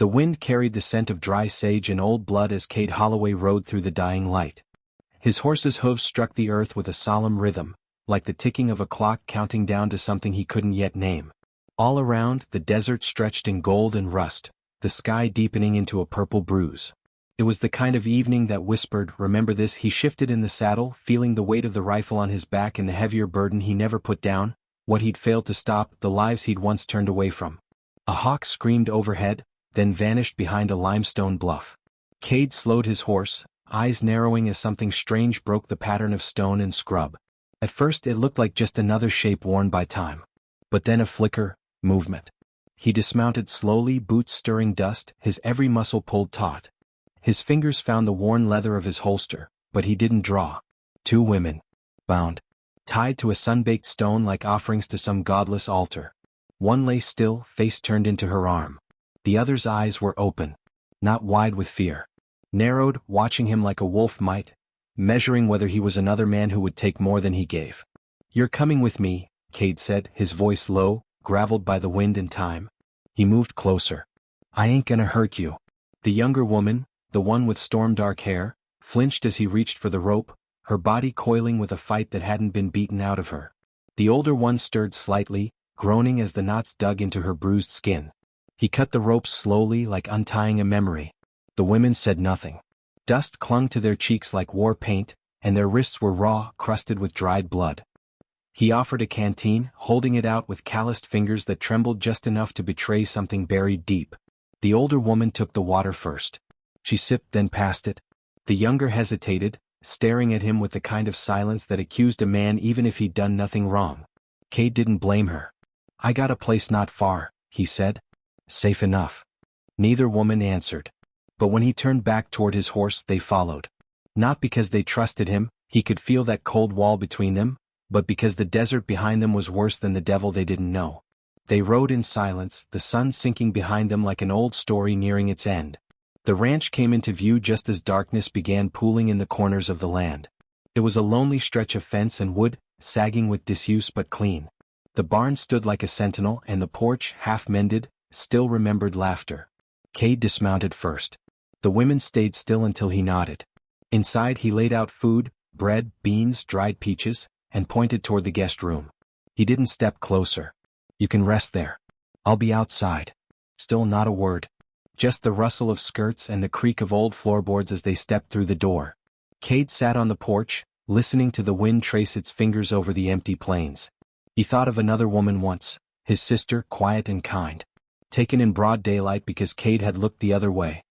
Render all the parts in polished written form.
The wind carried the scent of dry sage and old blood as Cade Holloway rode through the dying light. His horse's hooves struck the earth with a solemn rhythm, like the ticking of a clock counting down to something he couldn't yet name. All around, the desert stretched in gold and rust, the sky deepening into a purple bruise. It was the kind of evening that whispered, "Remember this." He shifted in the saddle, feeling the weight of the rifle on his back and the heavier burden he never put down, what he'd failed to stop, the lives he'd once turned away from. A hawk screamed overhead, then vanished behind a limestone bluff. Cade slowed his horse, eyes narrowing as something strange broke the pattern of stone and scrub. At first it looked like just another shape worn by time. But then a flicker, movement. He dismounted slowly, boots stirring dust, his every muscle pulled taut. His fingers found the worn leather of his holster, but he didn't draw. 2 women. Bound. Tied to a sun-baked stone like offerings to some godless altar. One lay still, face turned into her arm. The other's eyes were open. Not wide with fear. Narrowed, watching him like a wolf might, measuring whether he was another man who would take more than he gave. "You're coming with me," Cade said, his voice low, graveled by the wind and time. He moved closer. "I ain't gonna hurt you." The younger woman, the one with storm-dark hair, flinched as he reached for the rope, her body coiling with a fight that hadn't been beaten out of her. The older one stirred slightly, groaning as the knots dug into her bruised skin. He cut the rope slowly, like untying a memory. The women said nothing. Dust clung to their cheeks like war paint, and their wrists were raw, crusted with dried blood. He offered a canteen, holding it out with calloused fingers that trembled just enough to betray something buried deep. The older woman took the water first. She sipped, then passed it. The younger hesitated, staring at him with the kind of silence that accused a man even if he'd done nothing wrong. Cade didn't blame her. "I got a place not far," he said. "Safe enough." Neither woman answered. But when he turned back toward his horse, they followed. Not because they trusted him, he could feel that cold wall between them, but because the desert behind them was worse than the devil they didn't know. They rode in silence, the sun sinking behind them like an old story nearing its end. The ranch came into view just as darkness began pooling in the corners of the land. It was a lonely stretch of fence and wood, sagging with disuse but clean. The barn stood like a sentinel, and the porch, half-mended, still remembered laughter. Cade dismounted first. The women stayed still until he nodded. Inside he laid out food, bread, beans, dried peaches, and pointed toward the guest room. He didn't step closer. "You can rest there. I'll be outside." Still not a word. Just the rustle of skirts and the creak of old floorboards as they stepped through the door. Cade sat on the porch, listening to the wind trace its fingers over the empty plains. He thought of another woman once, his sister, quiet and kind. Taken in broad daylight because Cade had looked the other way.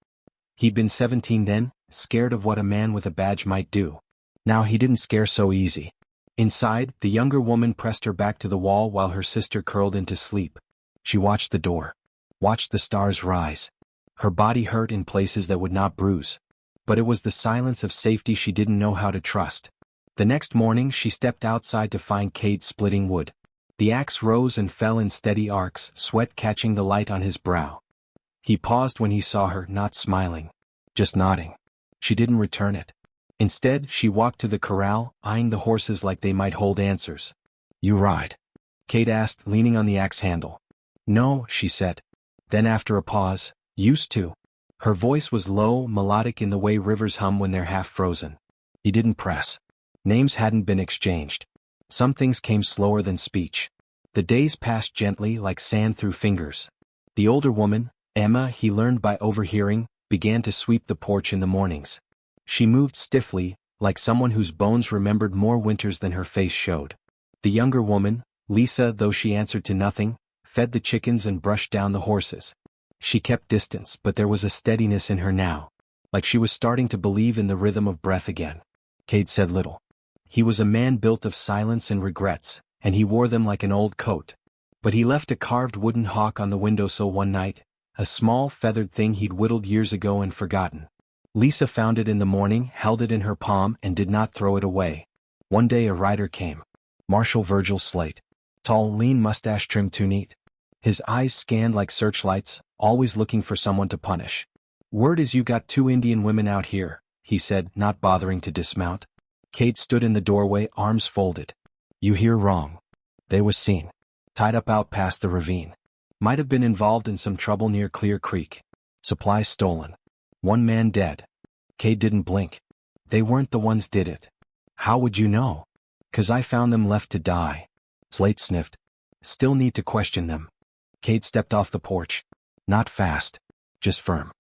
He'd been 17 then, scared of what a man with a badge might do. Now he didn't scare so easy. Inside, the younger woman pressed her back to the wall while her sister curled into sleep. She watched the door. Watched the stars rise. Her body hurt in places that would not bruise. But it was the silence of safety she didn't know how to trust. The next morning she stepped outside to find Cade splitting wood. The axe rose and fell in steady arcs, sweat catching the light on his brow. He paused when he saw her, not smiling. Just nodding. She didn't return it. Instead, she walked to the corral, eyeing the horses like they might hold answers. "You ride?" Cade asked, leaning on the axe handle. "No," she said. Then after a pause, "Used to." Her voice was low, melodic in the way rivers hum when they're half frozen. He didn't press. Names hadn't been exchanged. Some things came slower than speech. The days passed gently, like sand through fingers. The older woman, Emma, he learned by overhearing, began to sweep the porch in the mornings. She moved stiffly, like someone whose bones remembered more winters than her face showed. The younger woman, Lisa, though she answered to nothing, fed the chickens and brushed down the horses. She kept distance, but there was a steadiness in her now, like she was starting to believe in the rhythm of breath again. Cade said little. He was a man built of silence and regrets, and he wore them like an old coat. But he left a carved wooden hawk on the windowsill one night, a small feathered thing he'd whittled years ago and forgotten. Lisa found it in the morning, held it in her palm, and did not throw it away. One day a rider came. Marshal Virgil Slate. Tall, lean mustache trimmed too neat. His eyes scanned like searchlights, always looking for someone to punish. "Word is you got 2 Indian women out here," he said, not bothering to dismount. Cade stood in the doorway, arms folded. "You hear wrong. They was seen. Tied up out past the ravine. Might have been involved in some trouble near Clear Creek." Supplies stolen. One man dead. Cade didn't blink. They weren't the ones did it. How would you know? 'Cause I found them left to die. Slate sniffed. Still need to question them. Cade stepped off the porch. Not fast. Just firm.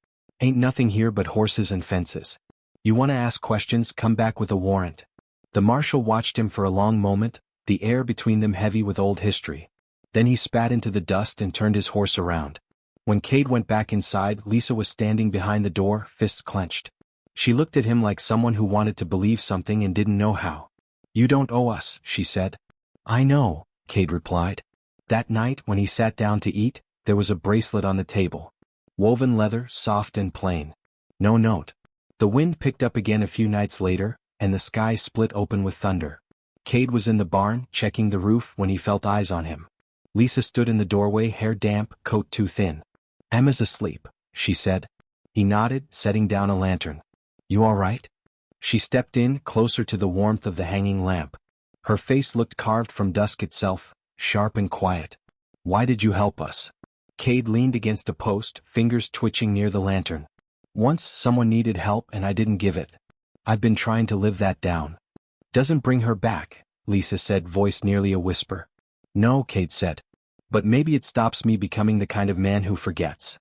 Ain't nothing here but horses and fences. You wanna ask questions, come back with a warrant. The marshal watched him for a long moment, the air between them heavy with old history. Then he spat into the dust and turned his horse around. When Cade went back inside, Lisa was standing behind the door, fists clenched. She looked at him like someone who wanted to believe something and didn't know how. You don't owe us, she said. I know, Cade replied. That night, when he sat down to eat, there was a bracelet on the table. Woven leather, soft and plain. No note. The wind picked up again a few nights later, and the sky split open with thunder. Cade was in the barn, checking the roof when he felt eyes on him. Lisa stood in the doorway, hair damp, coat too thin. Emma's asleep, she said. He nodded, setting down a lantern. You all right? She stepped in, closer to the warmth of the hanging lamp. Her face looked carved from dusk itself, sharp and quiet. Why did you help us? Cade leaned against a post, fingers twitching near the lantern. Once someone needed help and I didn't give it. I've been trying to live that down. Doesn't bring her back, Lisa said, voice nearly a whisper. No, Cade said. But maybe it stops me becoming the kind of man who forgets.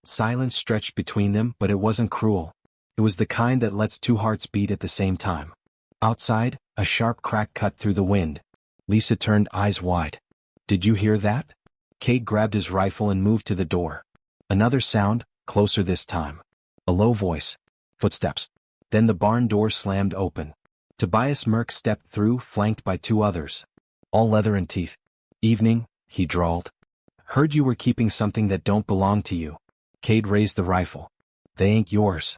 Silence stretched between them, but it wasn't cruel. It was the kind that lets two hearts beat at the same time. Outside, a sharp crack cut through the wind. Lisa turned, eyes wide. Did you hear that? Cade grabbed his rifle and moved to the door. Another sound, closer this time. A low voice. Footsteps. Then the barn door slammed open. Tobias Merck stepped through, flanked by two others. All leather and teeth. Evening, he drawled. Heard you were keeping something that don't belong to you. Cade raised the rifle. They ain't yours.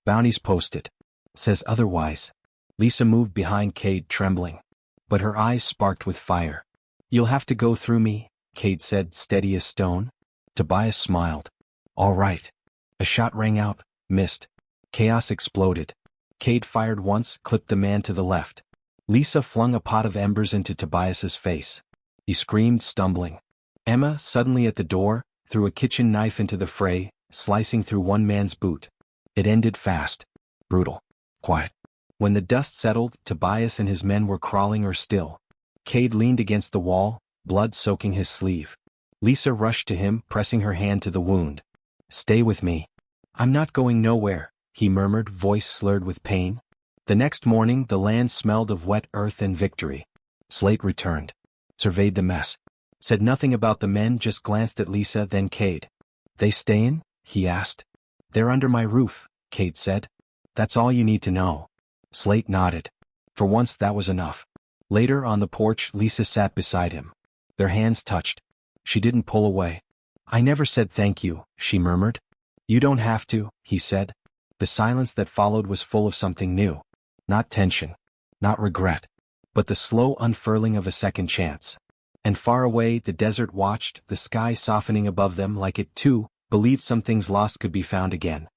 Bounty's posted. Says otherwise. Lisa moved behind Cade, trembling. But her eyes sparked with fire. You'll have to go through me, Cade said, steady as stone. Tobias smiled. All right. A shot rang out, missed. Chaos exploded. Cade fired once, clipped the man to the left. Lisa flung a pot of embers into Tobias's face. He screamed, stumbling. Emma, suddenly at the door, threw a kitchen knife into the fray, slicing through one man's boot. It ended fast. Brutal. Quiet. When the dust settled, Tobias and his men were crawling or still. Cade leaned against the wall, blood soaking his sleeve. Lisa rushed to him, pressing her hand to the wound. Stay with me. I'm not going nowhere, he murmured, voice slurred with pain. The next morning, the land smelled of wet earth and victory. Slate returned. Surveyed the mess. Said nothing about the men, just glanced at Lisa, then Cade. They stayin'? He asked. They're under my roof, Cade said. That's all you need to know. Slate nodded. For once that was enough. Later, on the porch, Lisa sat beside him. Their hands touched. She didn't pull away. I never said thank you, she murmured. You don't have to, he said. The silence that followed was full of something new. Not tension. Not regret. But the slow unfurling of a second chance. And far away, the desert watched, the sky softening above them like it too believed some things lost could be found again.